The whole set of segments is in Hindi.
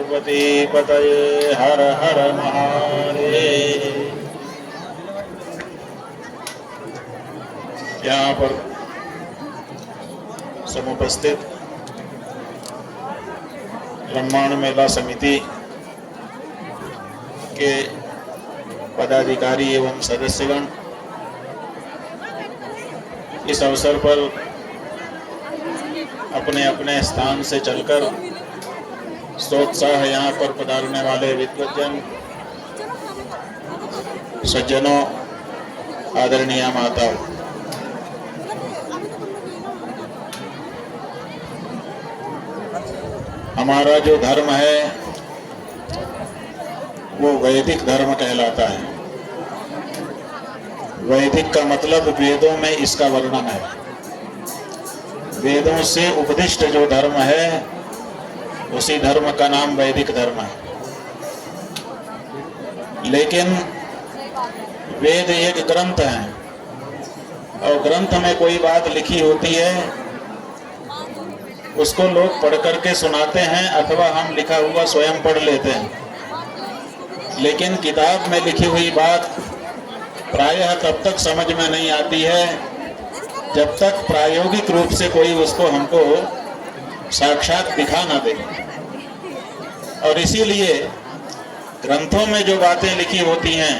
पार्वती पतये हर हर महादेव। यहाँ पर समुपस्थित ब्रह्मांड मेला समिति के पदाधिकारी एवं सदस्यगण इस अवसर पर अपने अपने स्थान से चलकर सोत्साह यहाँ पर पधारने वाले विद्वज्जन सज्जनों, आदरणीय माताओं, हमारा जो धर्म है वो वैदिक धर्म कहलाता है। वैदिक का मतलब वेदों में इसका वर्णन है। वेदों से उपदिष्ट जो धर्म है उसी धर्म का नाम वैदिक धर्म है। लेकिन वेद एक ग्रंथ है और ग्रंथ में कोई बात लिखी होती है उसको लोग पढ़ करके सुनाते हैं अथवा हम लिखा हुआ स्वयं पढ़ लेते हैं। लेकिन किताब में लिखी हुई बात प्रायः तब तक समझ में नहीं आती है जब तक प्रायोगिक रूप से कोई उसको हमको साक्षात दिखा ना दे। और इसीलिए ग्रंथों में जो बातें लिखी होती हैं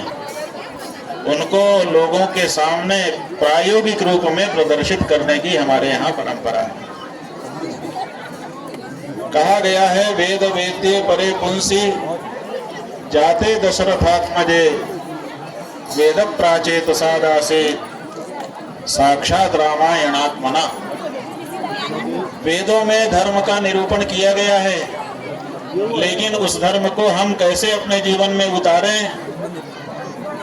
उनको लोगों के सामने प्रायोगिक रूप में प्रदर्शित करने की हमारे यहाँ परंपरा है। कहा गया है वेद वेद्य परे पुंसी जाते दशरथात्मजे वेद प्राचेत सादासे साक्षात रामायणात्मना। वेदों में धर्म का निरूपण किया गया है, लेकिन उस धर्म को हम कैसे अपने जीवन में उतारें?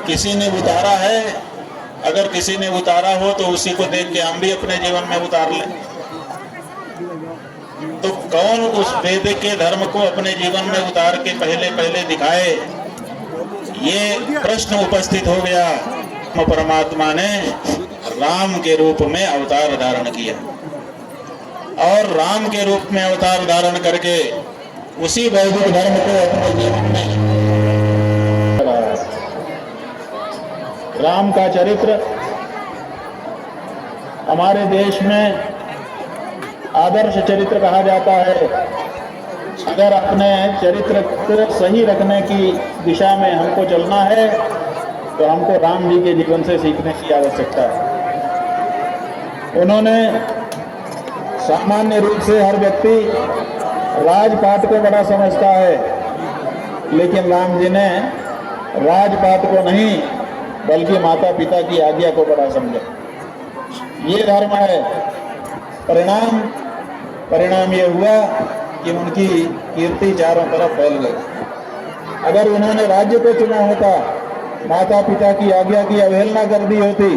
किसी ने उतारा है, अगर किसी ने उतारा हो तो उसी को देख के हम भी अपने जीवन में उतार लें। तो कौन उस वेद के धर्म को अपने जीवन में उतार के पहले पहले दिखाए, ये प्रश्न उपस्थित हो गया। परमात्मा ने राम के रूप में अवतार धारण किया और राम के रूप में अवतार धारण करके उसी वैदिक धर्म को अपने जीवन में। राम का चरित्र हमारे देश में आदर्श चरित्र कहा जाता है। अगर अपने चरित्र को सही रखने की दिशा में हमको चलना है तो हमको राम जी के जीवन से सीखने की आवश्यकता है। उन्होंने सामान्य रूप से हर व्यक्ति राजपाट को बड़ा समझता है, लेकिन राम जी ने राजपाट को नहीं बल्कि माता पिता की आज्ञा को बड़ा समझा। ये धर्म है। परिणाम ये हुआ कि उनकी कीर्ति चारों तरफ फैल गई। अगर उन्होंने राज्य को चुना होता, माता पिता की आज्ञा की अवहेलना कर दी होती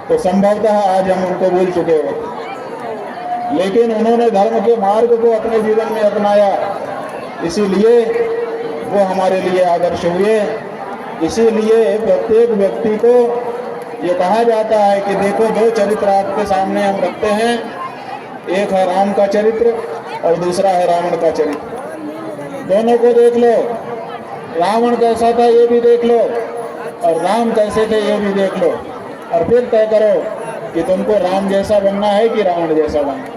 तो संभवतः आज हम उनको भूल चुके होते। लेकिन उन्होंने धर्म के मार्ग को अपने जीवन में अपनाया, इसीलिए वो हमारे लिए आदर्श हुए। इसीलिए प्रत्येक व्यक्ति को ये कहा जाता है कि देखो, दो चरित्र आपके सामने हम रखते हैं, एक है राम का चरित्र और दूसरा है रावण का चरित्र। दोनों को देख लो, रावण कैसा था ये भी देख लो और राम कैसे थे ये भी देख लो, और फिर तय करो कि तुमको राम जैसा बनना है कि रावण जैसा बनना।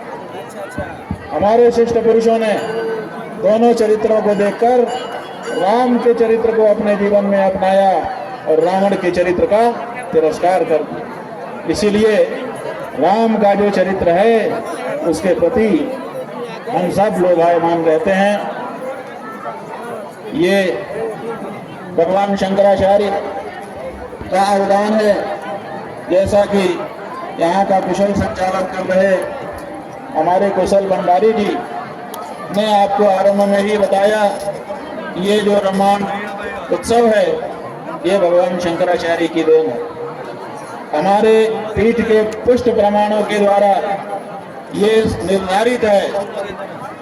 हमारे शिष्ट पुरुषों ने दोनों चरित्रों को देखकर राम के चरित्र को अपने जीवन में अपनाया और रावण के चरित्र का तिरस्कार कर दिया। इसीलिए राम का जो चरित्र है उसके प्रति हम सब लोग आयमान रहते हैं। ये भगवान शंकराचार्य का अवदान है। जैसा कि यहाँ का कुशल संचालन कर रहे हमारे कुशल भंडारी जी ने आपको आरंभ में ही बताया, ये जो रामायण उत्सव है ये भगवान शंकराचार्य की देन है। हमारे पीठ के पुष्ट प्रमाणों के द्वारा ये निर्धारित है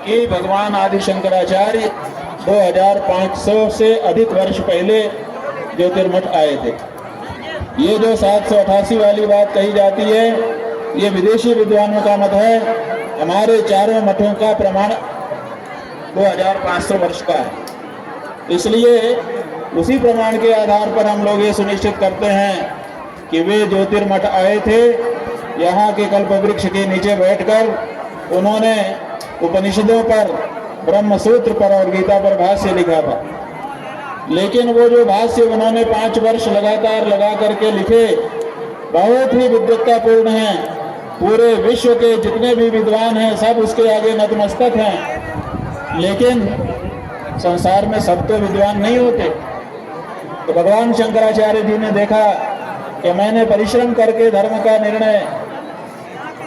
कि भगवान आदि शंकराचार्य 2500 से अधिक वर्ष पहले ज्योतिर्मठ आए थे। ये जो 788 वाली बात कही जाती है ये विदेशी विद्वानों का मत है। हमारे चारों मठों का प्रमाण 2500 वर्ष का है। इसलिए उसी प्रमाण के आधार पर हम लोग ये सुनिश्चित करते हैं कि वे ज्योतिर्मठ आए थे, यहाँ के कल्प वृक्ष के नीचे बैठकर उन्होंने उपनिषदों पर, ब्रह्म सूत्र पर और गीता पर भाष्य लिखा था। लेकिन वो जो भाष्य उन्होंने 5 वर्ष लगातार लगा करके लिखे, बहुत ही विद्वत्तापूर्ण हैं। पूरे विश्व के जितने भी विद्वान हैं सब उसके आगे नतमस्तक हैं। लेकिन संसार में सब तो विद्वान नहीं होते। तो भगवान शंकराचार्य जी ने देखा कि मैंने परिश्रम करके धर्म का निर्णय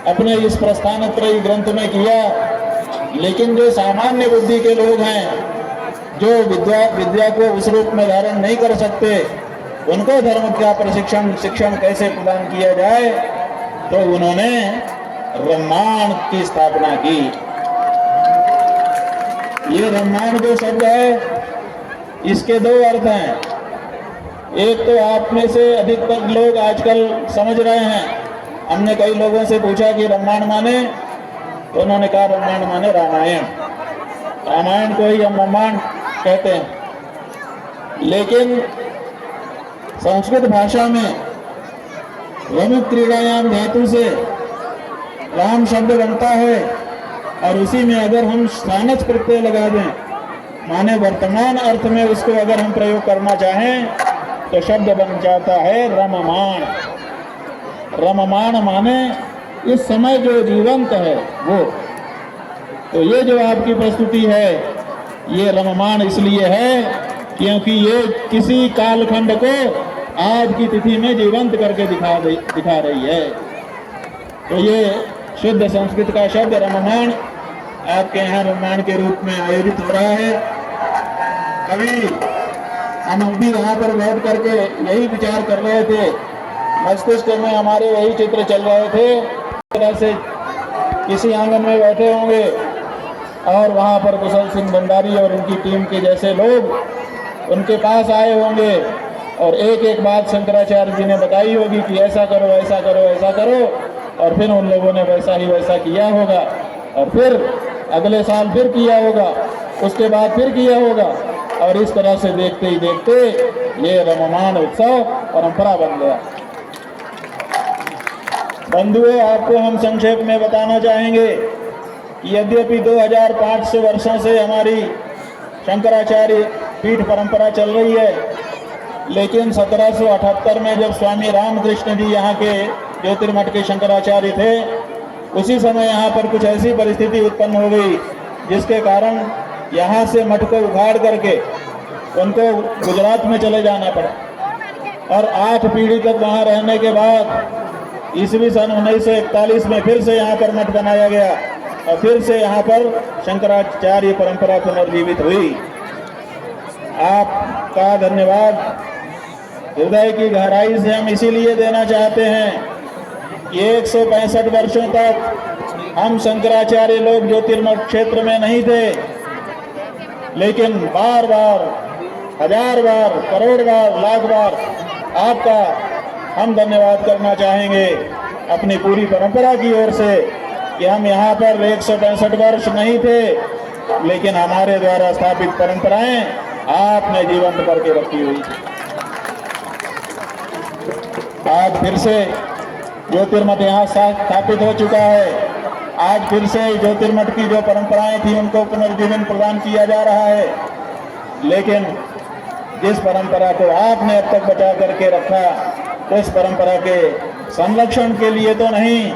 अपने इस प्रस्थानत्रयी ग्रंथ में किया, लेकिन जो सामान्य बुद्धि के लोग हैं, जो विद्या को उस रूप में धारण नहीं कर सकते, उनको धर्म का शिक्षण कैसे प्रदान किया जाए, तो उन्होंने रामायण की स्थापना की। ये रामायण जो शब्द है, इसके 2 अर्थ हैं। एक तो आप में से अधिकतर लोग आजकल समझ रहे हैं। हमने कई लोगों से पूछा कि रामायण माने, तो उन्होंने कहा रामायण माने रामायण। रामायण को ही हम रामायण कहते हैं। लेकिन संस्कृत भाषा में रम क्रीड़ायाम धातु से राम शब्द बनता है, और उसी में अगर हम स्थानच प्रत्यय लगा दें, माने वर्तमान अर्थ में उसको अगर हम प्रयोग करना चाहें, तो शब्द बन जाता है रममाण। रममाण माने इस समय जो जीवंत है वो। तो ये जो आपकी प्रस्तुति है, ये रममाण इसलिए है क्योंकि ये किसी कालखंड को आज की तिथि में जीवंत करके दिखा रही है। तो ये शुद्ध संस्कृत का शब्द रममाण आपके यहाँ रामायण के रूप में आयोजित हो रहा है। कभी हम भी वहाँ पर बैठ करके यही विचार कर रहे थे, मस्तिष्क में हमारे वही चित्र चल रहे थे। इस तरह से किसी आंगन में बैठे होंगे और वहाँ पर कुशल सिंह भंडारी और उनकी टीम के जैसे लोग उनके पास आए होंगे और एक एक बात शंकराचार्य जी ने बताई होगी कि ऐसा करो, ऐसा करो, ऐसा करो, और फिर उन लोगों ने वैसा ही वैसा किया होगा, और फिर अगले साल फिर किया होगा, उसके बाद फिर किया होगा, और इस तरह से देखते ही देखते ये रममाण उत्सव परंपरा बन गया। बंधुओं, आपको हम संक्षेप में बताना चाहेंगे कि यद्यपि 2500 वर्षों से हमारी शंकराचार्य पीठ परंपरा चल रही है, लेकिन 1778 में जब स्वामी रामकृष्ण जी यहाँ के ज्योतिर्मठ के शंकराचार्य थे, उसी समय यहाँ पर कुछ ऐसी परिस्थिति उत्पन्न हो गई जिसके कारण यहाँ से मठ को उखाड़ करके उनको गुजरात में चले जाना पड़ा, और 8 पीढ़ी तक वहाँ रहने के बाद ईस्वी सन 1941 में फिर से यहाँ पर मठ बनाया गया और फिर से यहाँ पर शंकराचार्य परंपरा पुनर्जीवित हुई। आपका धन्यवाद हृदय की गहराई से हम इसीलिए देना चाहते हैं कि 165 वर्षों तक हम शंकराचार्य लोग ज्योतिर्मठ क्षेत्र में नहीं थे, लेकिन बार बार, 1000 बार, करोड़ बार, लाख बार आपका हम धन्यवाद करना चाहेंगे अपनी पूरी परंपरा की ओर से कि हम यहाँ पर 165 वर्ष नहीं थे, लेकिन हमारे द्वारा स्थापित परंपराएं आपने जीवंत करके रखी हुई। आज फिर से ज्योतिर्मठ यहाँ स्थापित हो चुका है। आज फिर से ज्योतिर्मठ की जो परंपराएं थी उनको पुनर्जीवन प्रदान किया जा रहा है, लेकिन जिस परंपरा को आपने अब तक बचा करके रखा, उस परंपरा के संरक्षण के लिए तो नहीं,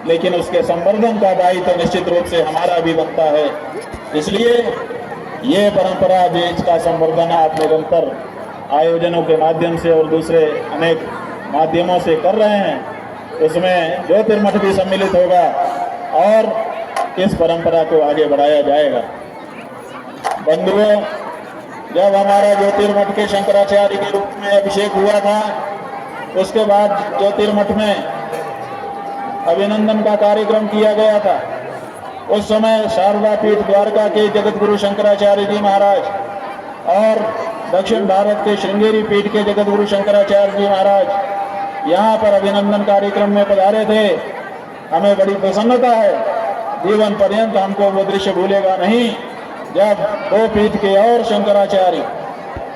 लेकिन उसके संवर्धन का दायित्व तो निश्चित रूप से हमारा भी बनता है। इसलिए ये परंपरा देश का संवर्धन आप निरंतर आयोजनों के माध्यम से और दूसरे अनेक माध्यमों से कर रहे हैं, उसमें ज्योतिर्मठ भी सम्मिलित होगा और इस परंपरा को आगे बढ़ाया जाएगा। बंधुओं, जब हमारा ज्योतिर्मठ के शंकराचार्य के रूप में अभिषेक हुआ था, उसके बाद ज्योतिर्मठ में अभिनंदन का कार्यक्रम किया गया था। उस समय शारदा पीठ द्वारका के जगत गुरु शंकराचार्य जी महाराज और दक्षिण भारत के श्रृंगेरी पीठ के जगत गुरु शंकराचार्य जी महाराज यहाँ पर अभिनंदन कार्यक्रम में पधारे थे। हमें बड़ी प्रसन्नता है, जीवन पर्यंत हमको वो दृश्य भूलेगा नहीं जब दो पीठ के और शंकराचार्य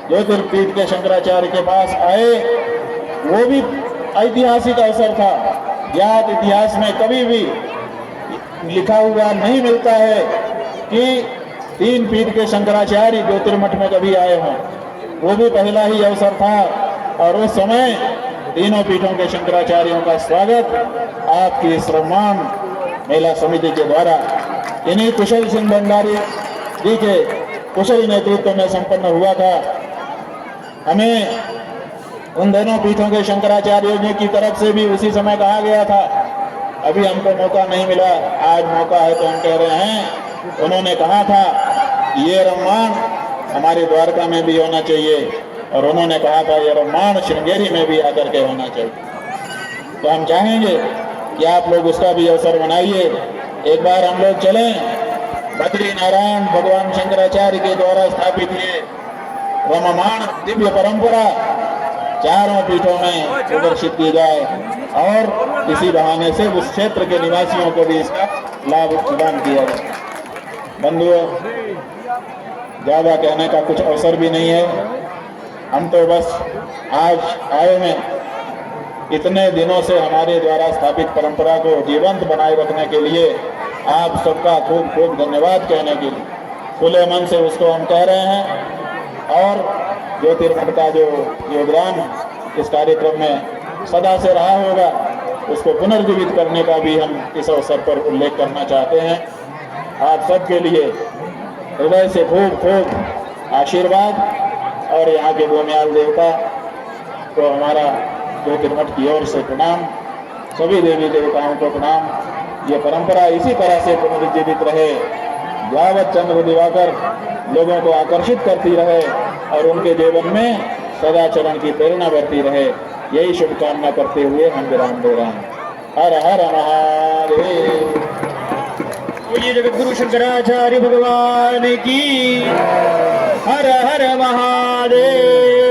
ज्योतिर्पीठ के शंकराचार्य के पास आए, वो भी ऐतिहासिक अवसर था। ज्ञात इतिहास में कभी भी लिखा हुआ नहीं मिलता है कि 3 पीठ के शंकराचार्य ज्योतिर्मठ में कभी आए हों। वो भी पहला ही अवसर था और उस समय तीनों पीठों के शंकराचार्यों का स्वागत आपकी श्रममान मेला समिति के द्वारा इन्हीं कुशल सिंह भंडारी जी के कुशल नेतृत्व में संपन्न हुआ था। हमें उन दोनों पीठों के शंकराचार्यों जी की तरफ से भी उसी समय कहा गया था, अभी हमको मौका नहीं मिला, आज मौका है तो हम कह रहे हैं। उन्होंने कहा था ये रम्मान हमारे द्वारका में भी होना चाहिए और उन्होंने कहा था ये रम्मान श्रृंगेरी में भी आकर के होना चाहिए। तो हम चाहेंगे कि आप लोग उसका भी अवसर बनाइए। एक बार हम लोग चलें, बद्री नारायण भगवान शंकराचार्य के द्वारा स्थापित ये रममाण दिव्य परंपरा चारों पीठों में प्रदर्शित की जाए और इसी बहाने से उस क्षेत्र के निवासियों को भी इसका लाभ प्रदान किया जाए। बंधुओं, ज्यादा कहने का कुछ अवसर भी नहीं है, हम तो बस आज आए हैं इतने दिनों से हमारे द्वारा स्थापित परंपरा को जीवंत बनाए रखने के लिए आप सबका खूब खूब धन्यवाद कहने के लिए खुले मन से उसको हम कह रहे हैं। और ज्योतिर्मठ का जो योगदान इस कार्यक्रम में सदा से रहा होगा, उसको पुनर्जीवित करने का भी हम इस अवसर पर उल्लेख करना चाहते हैं। आप सबके लिए हृदय से खूब खूब आशीर्वाद और यहाँ के गोम्याल देवता को हमारा ज्योतिर्मठ की ओर से प्रणाम, सभी देवी देवताओं को प्रणाम। ये परंपरा इसी तरह से पुनर्जीवित रहे, यावत चंद्र दिवाकर लोगों को आकर्षित करती रहे और उनके जीवन में सदाचरण की प्रेरणा बढ़ती रहे, यही शुभकामना करते हुए हम विराम दे रहे हैं। हर हर महादेव। बोलिए जगत गुरु शंकराचार्य भगवान की। हर हर महादेव।